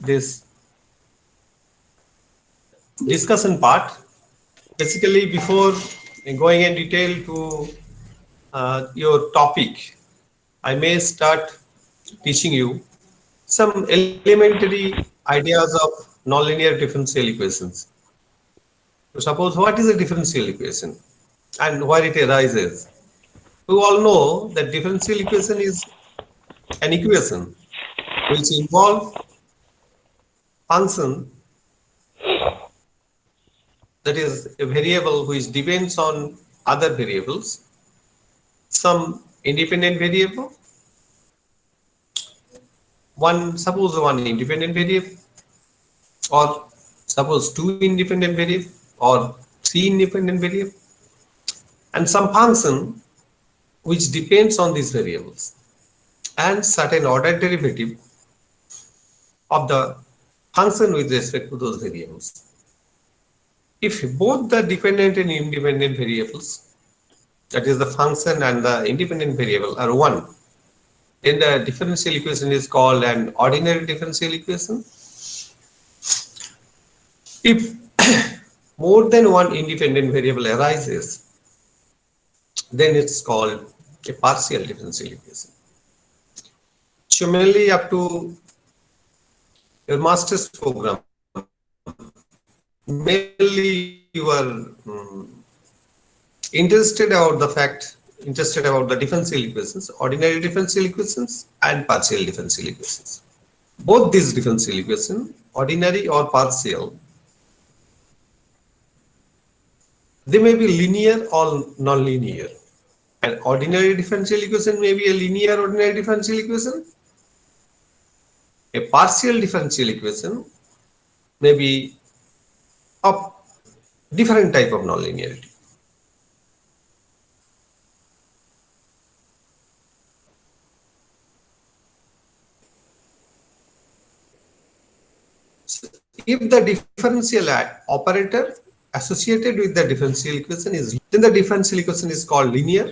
this discussion part. Basically, before going in detail to your topic, I may start teaching you some elementary ideas of nonlinear differential equations. So suppose what is a differential equation and where it arises? We all know that differential equation is an equation which involves function that is a variable which depends on other variables, some independent variable, suppose one independent variable, or suppose two independent variable, or three independent variable, and some function which depends on these variables, and certain ordered derivative of the function with respect to those variables. If both the dependent and independent variables, that is the function and the independent variable, are one, then the differential equation is called an ordinary differential equation. If more than one independent variable arises, then it's called a partial differential equation. So mainly up to your master's program, mainly you are interested about the differential equations, ordinary differential equations and partial differential equations. Both these differential equations, ordinary or partial, they may be linear or non-linear. An ordinary differential equation may be a linear ordinary differential equation. A partial differential equation may be of different type of nonlinearity. So if the differential operator associated with the differential equation is, then the differential equation is called linear.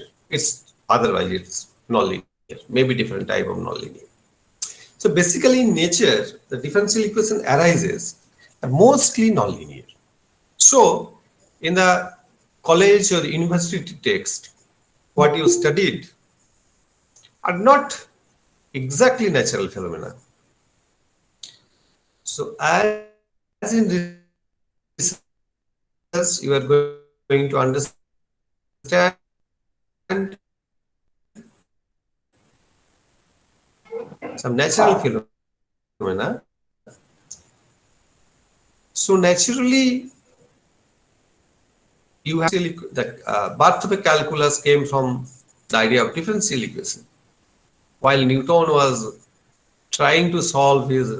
Otherwise it's nonlinear, maybe different type of nonlinear. So basically in nature, the differential equation arises mostly nonlinear. So in the college or university text, what you studied are not exactly natural phenomena. So as in research, you are going to understand some natural phenomena. So naturally, you have that birth of a calculus came from the idea of differential equation. While Newton was trying to solve his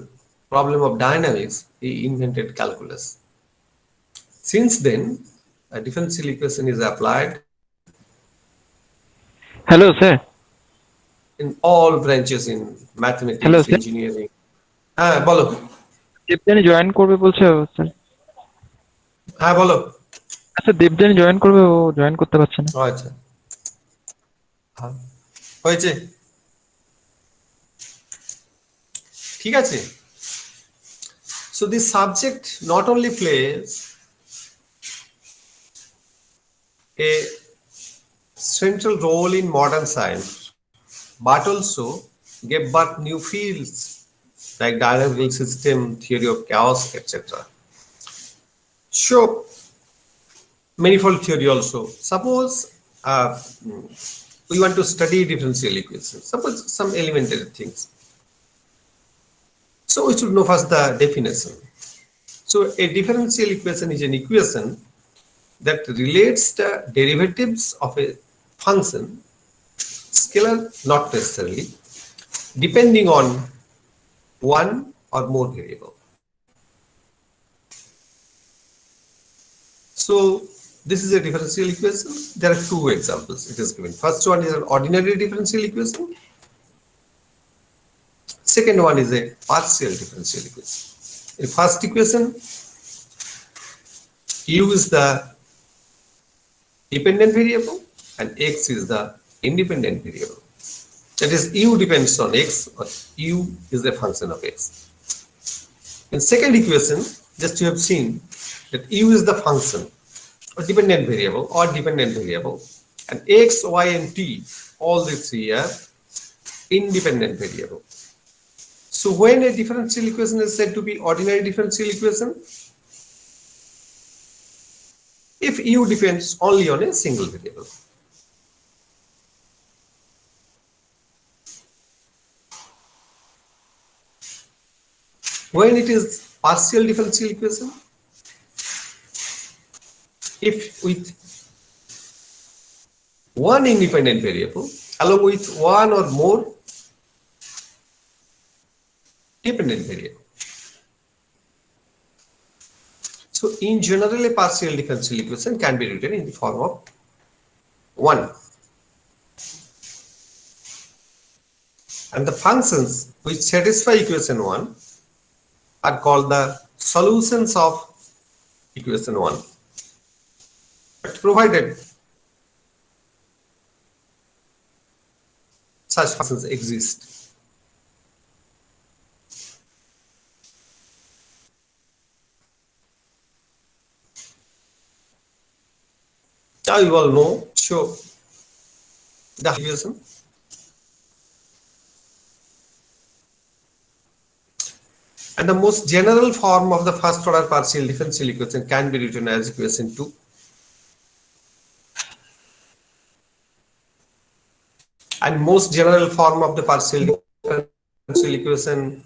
problem of dynamics, he invented calculus. Since then, a differential equation is applied Hello, sir. in all branches in Hello, mathematics, sir. engineering. বলো Debjani join করবে বলছে sir. বলো। আচ্ছা, Debjani join করবে, ও join করতে পারছে না। আচ্ছা, হয়েছে, ঠিক আছে। So this subject not only plays a central role in modern science, but also gave birth new fields like dynamical system, theory of chaos, etc. So manifold theory also. Suppose we want to study differential equations. Suppose some elementary things. So we should know first the definition. So a differential equation is an equation that relates the derivatives of a function, scalar not necessarily, depending on one or more variable. So this is a differential equation. There are two examples it is given. First one is an ordinary differential equation. Second one is a partial differential equation. In first equation, u is the dependent variable and x is the independent variable. That is, u depends on x, or u is a function of x. In second equation, just you have seen that u is the function or dependent variable and x, y, and t, all these three are independent variable. So when a differential equation is said to be ordinary differential equation, if u depends only on a single variable. When it is partial differential equation, if with one independent variable along with one or more dependent variable. So in general, a partial differential equation can be written in the form of 1. And the functions which satisfy equation 1 are called the solutions of equation 1. But provided such functions exist. Now you all know, show the equation. And the most general form of the first order partial differential equation can be written as equation 2. And most general form of the partial differential equation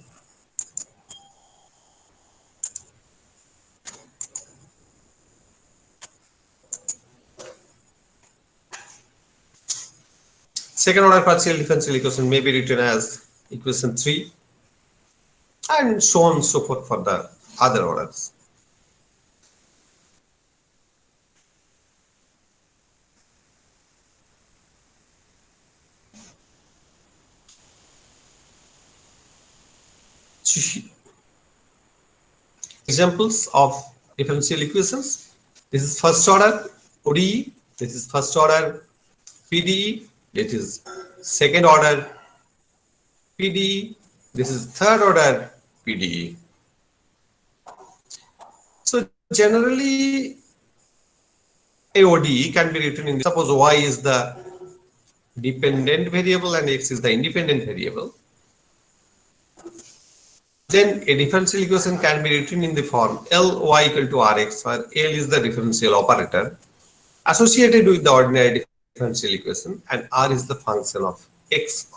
second order partial differential equation may be written as equation 3 and so on and so forth for the other orders. Examples of differential equations. This is first order ODE, this is first order PDE, this is second order PDE, this is third order PDE. So generally a ODE can be written in, suppose y is the dependent variable and x is the independent variable. Then a differential equation can be written in the form Ly equal to Rx, where L is the differential operator associated with the ordinary differential equation and R is the function of x.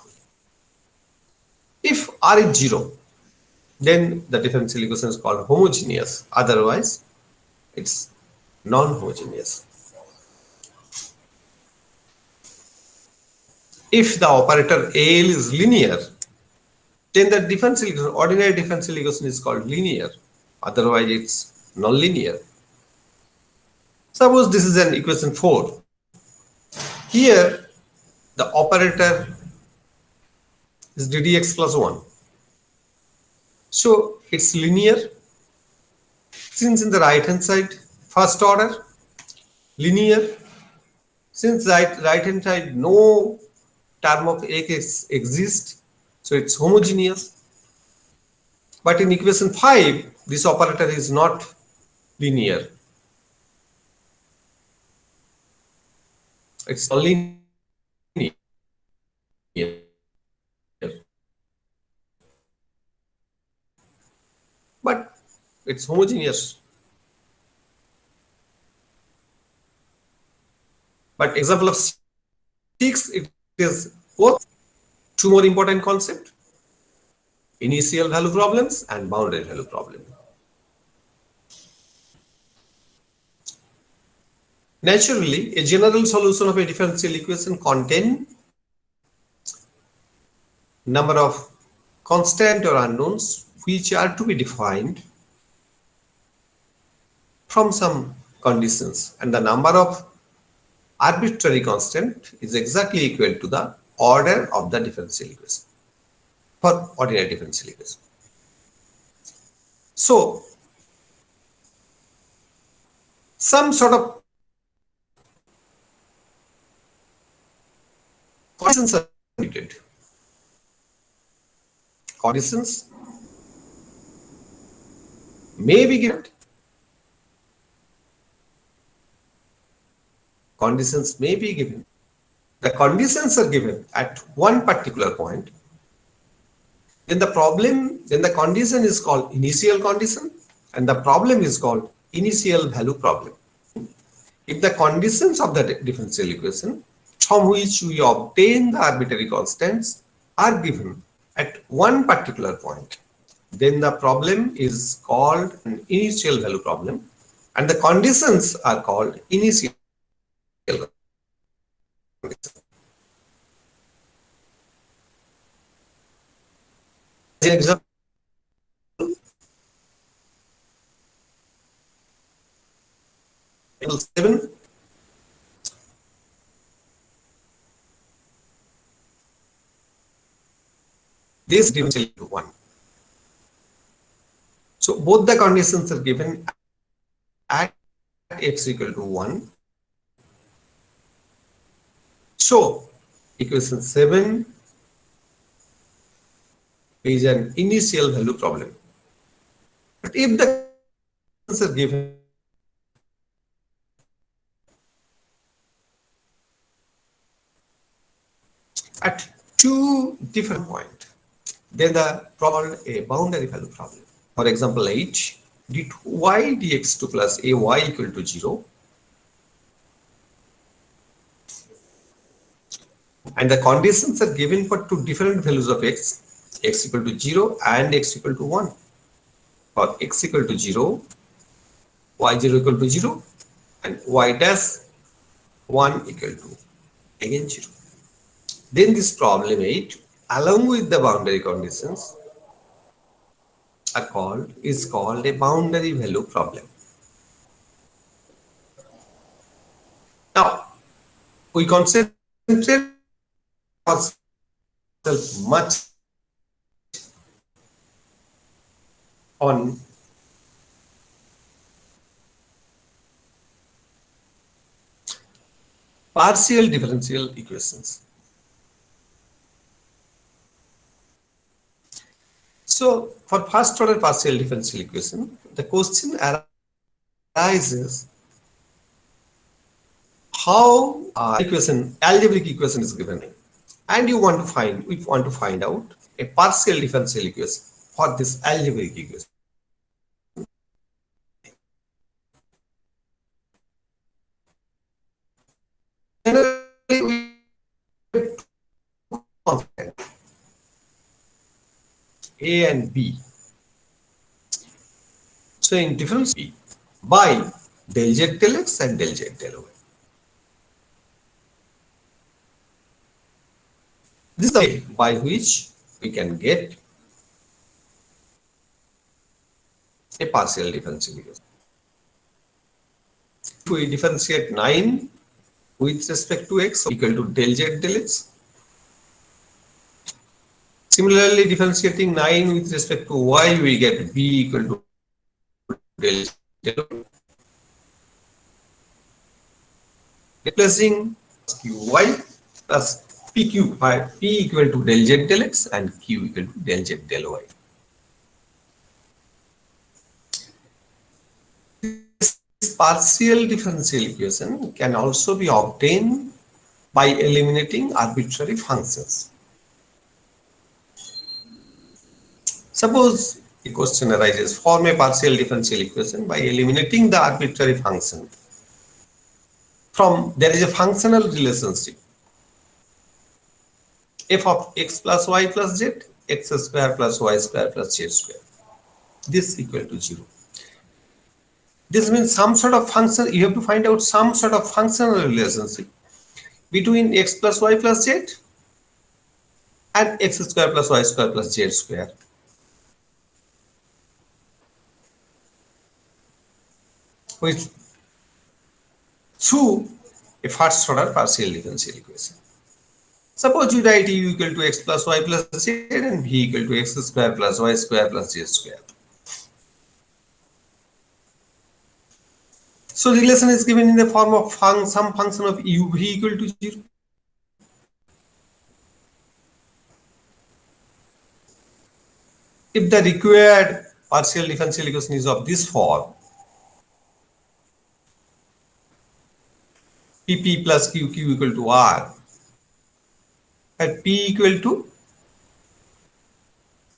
If R is 0, then the differential equation is called homogeneous. Otherwise, it's non-homogeneous. If the operator L is linear, then the differential equation, ordinary differential equation is called linear. Otherwise, it's non-linear. Suppose this is an equation 4. Here, the operator is ddx plus 1. So, it's linear. Since in the right hand side, first order, linear. Since right hand side, no term of x exists, so it's homogeneous. But in equation 5, this operator is not linear. It's only linear. But it's homogeneous. But example of 6, it is both. Two more important concepts: initial value problems and boundary value problem. Naturally, a general solution of a differential equation contains number of constant or unknowns which are to be defined from some conditions, and the number of arbitrary constant is exactly equal to the order of the differential equation for ordinary differential equation. So, some sort of conditions are needed. Conditions may be given. Conditions may be given. The conditions are given at one particular point. Then the condition is called initial condition and the problem is called initial value problem. If the conditions of the differential equation from which we obtain the arbitrary constants are given at one particular point, then the problem is called an initial value problem and the conditions are called initial conditions. As an example, example 7, this differential to 1. So both the conditions are given at x equal to 1. So equation 7 is an initial value problem. But if the conditions are given at two different points, then the problem is a boundary value problem. For example 8, dy dx2 plus ay equal to 0. And the conditions are given for two different values of x equal to 0 and x equal to 1. For x equal to 0, y0 equal to 0 and y dash 1 equal to again 0. Then this problem 8 along with the boundary conditions is called a boundary value problem. Now we concentrate ourselves much on partial differential equations. So for first order partial differential equation, the question arises how algebraic equation is given, and we want to find out a partial differential equation for this algebraic equation. Generally, we constant A and B. So in difference B by del z del x and del z del y. This is the way by which we can get a partial differential equation. If we differentiate 9 with respect to x equal to del z del x. Similarly, differentiating 9 with respect to y, we get b equal to del z del y. Replacing qy plus pq by p equal to del z del x and q equal to del z del y. This partial differential equation can also be obtained by eliminating arbitrary functions. Suppose a question arises, form a partial differential equation by eliminating the arbitrary function. There is a functional relationship f of x plus y plus z, x square plus y square plus z square. This equal to 0. This means some sort of function, you have to find out some sort of functional relationship between x plus y plus z and x square plus y square plus z square. Through a first order partial differential equation. Suppose you write u equal to x plus y plus z and v equal to x square plus y square plus z square. So relation is given in the form of some function of u v equal to 0. If the required partial differential equation is of this form: PP plus QQ equal to R, and P equal to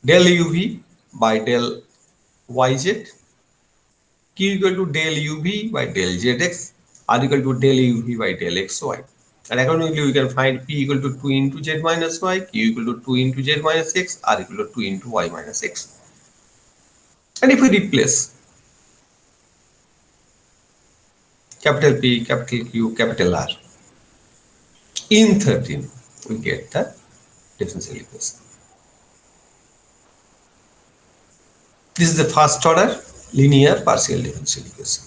del UV by del YZ, Q equal to del UV by del ZX, R equal to del UV by del XY. And accordingly, we can find P equal to 2 into Z minus Y, Q equal to 2 into Z minus X, R equal to 2 into Y minus X. And if we replace capital P, capital Q, capital R in 13, we get the differential equation. This is the first order linear partial differential equation.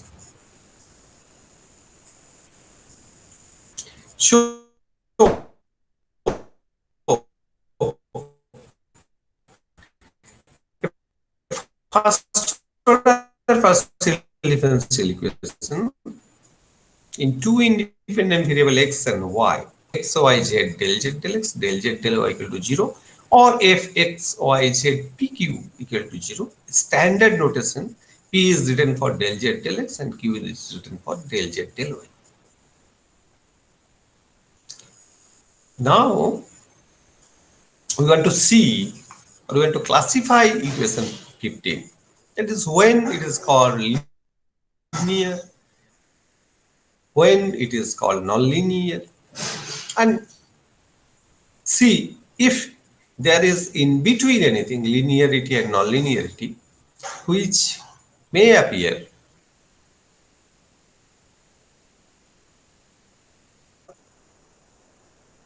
So, first order partial differential equation in two independent variable x and y, x, y, z, del x, del y equal to 0, or f x, y, z, pq equal to 0. Standard notation: p is written for del z, del x, and q is written for del z, del y. Now, we want to see, or we want to classify equation 15. That is when it is called linear, when it is called nonlinear, and see if there is in between anything, linearity and nonlinearity, which may appear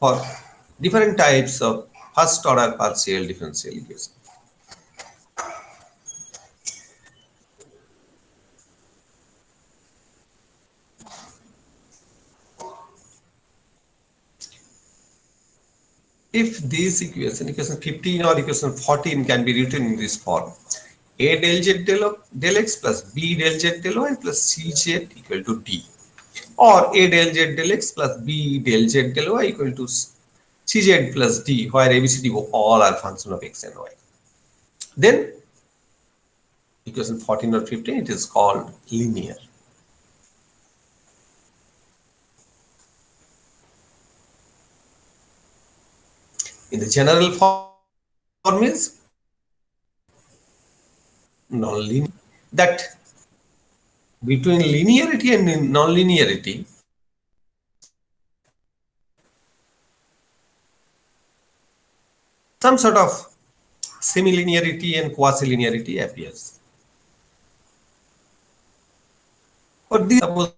for different types of first order partial differential equation. If this equation, equation 15 or equation 14, can be written in this form: a del z del x plus b del z del y plus cz equal to d, or a del z del x plus b del z del y equal to cz plus d, where abcd all are function of x and y. Then equation 14 or 15, it is called linear. In the general form is nonlinear. That between linearity and nonlinearity, some sort of semilinearity and quasi-linearity appears. For this, suppose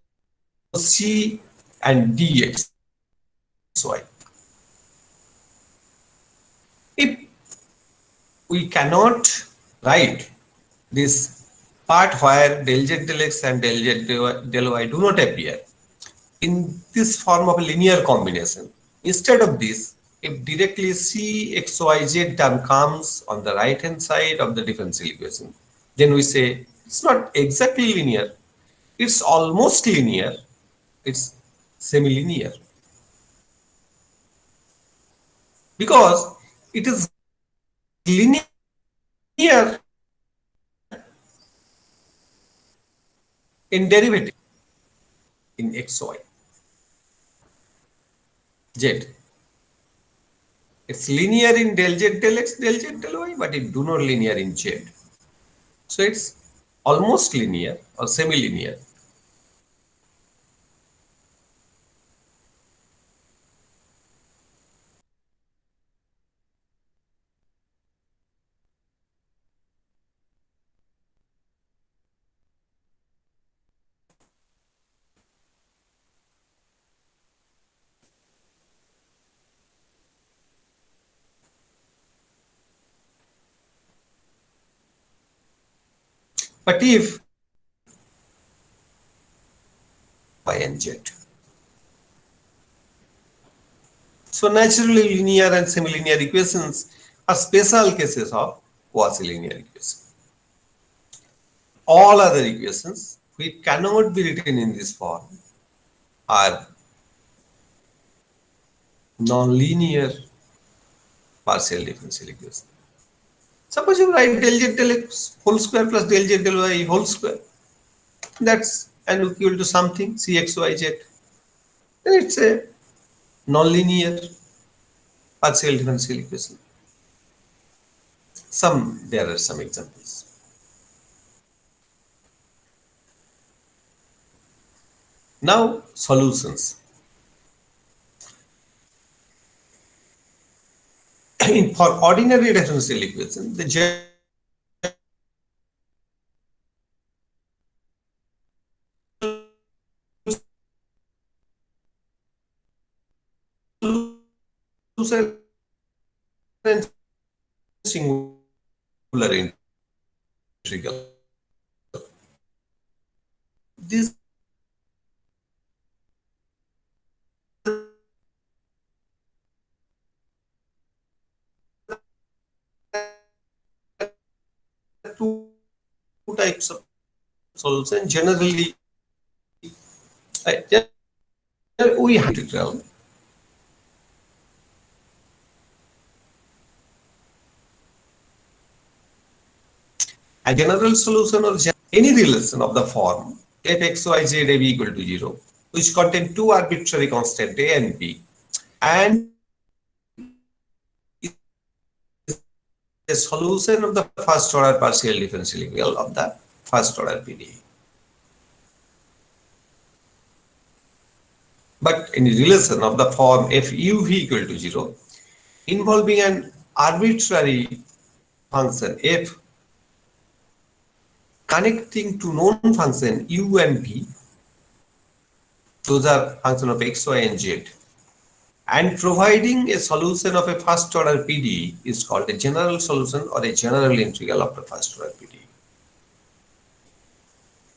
C and D x y. If we cannot write this part where del z del x and del z del y do not appear in this form of a linear combination, instead of this, if directly C x y z term comes on the right hand side of the differential equation, then we say it's not exactly linear, it's almost linear, it's semi-linear, because it is linear in derivative in x, y, z. It's linear in del z del x, del z del y, but it do not linear in z. So it's almost linear or semi-linear. But if y and z, so naturally linear and semi-linear equations are special cases of quasi-linear equations. All other equations which cannot be written in this form are non-linear partial differential equations. Suppose you write del z del x whole square plus del z del y whole square. That's and equal to something cxyz. Then it's a nonlinear partial differential equation. There are some examples. Now solutions. For ordinary differential equation, the general solution and singular integral. These are two types of solution. Generally, we have integral. A general solution or any relation of the form f x y z a b equal to 0, which contain two arbitrary constants a and b, and a solution of the first order partial differential equation of the first order PDE. But in relation of the form f u v equal to 0, involving an arbitrary function f connecting to known function u and v, those are function of x, y, and z, and providing a solution of a first order PDE is called a general solution or a general integral of the first order PDE.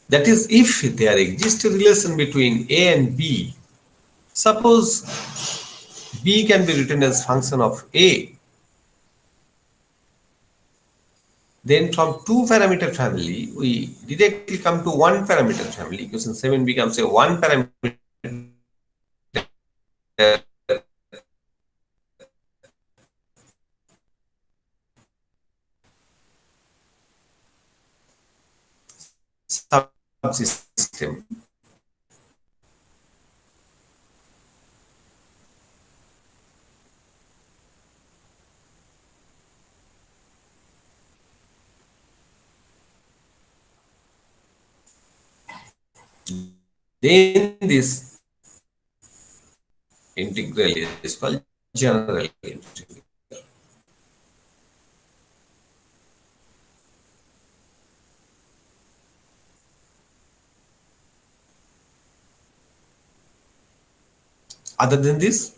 That is, if there exists a relation between a and b, suppose b can be written as function of a, then from two parameter family, we directly come to one parameter family. Equation 7 becomes a one parameter subsystem. Then this integral is called general integral. Other than this,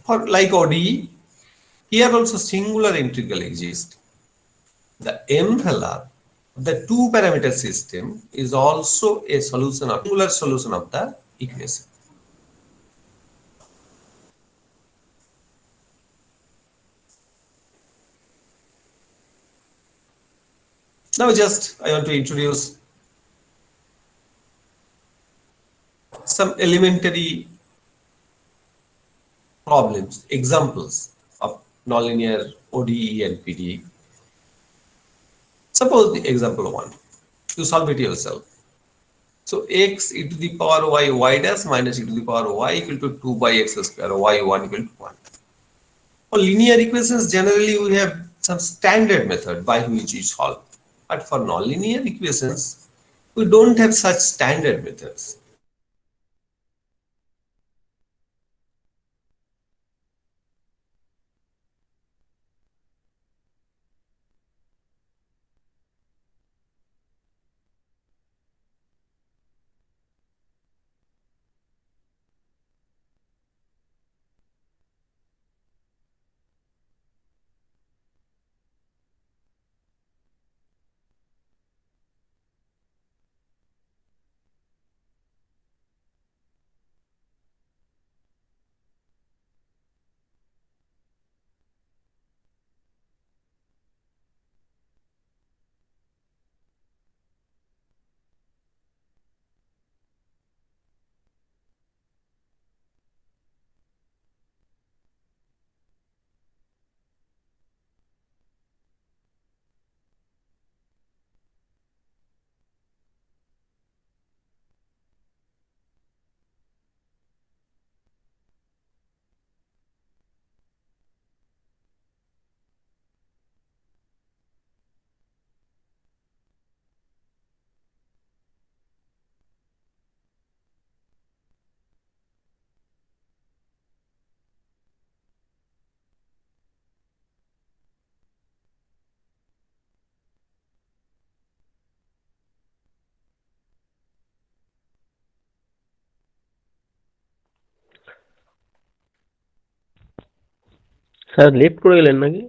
for like ODE, here also singular integral exists. The envelope of the two parameter system is also a solution of singular solution of the equation. Now just I want to introduce some elementary problems, examples of nonlinear ODE and PDE. Suppose the example 1, you solve it yourself. So x e to the power y dash minus e to the power y equal to 2 by x square y1 equal to 1. For linear equations, generally we have some standard method by which we solve. But for nonlinear equations, we don't have such standard methods. Sir left করে গেলেন নাকি?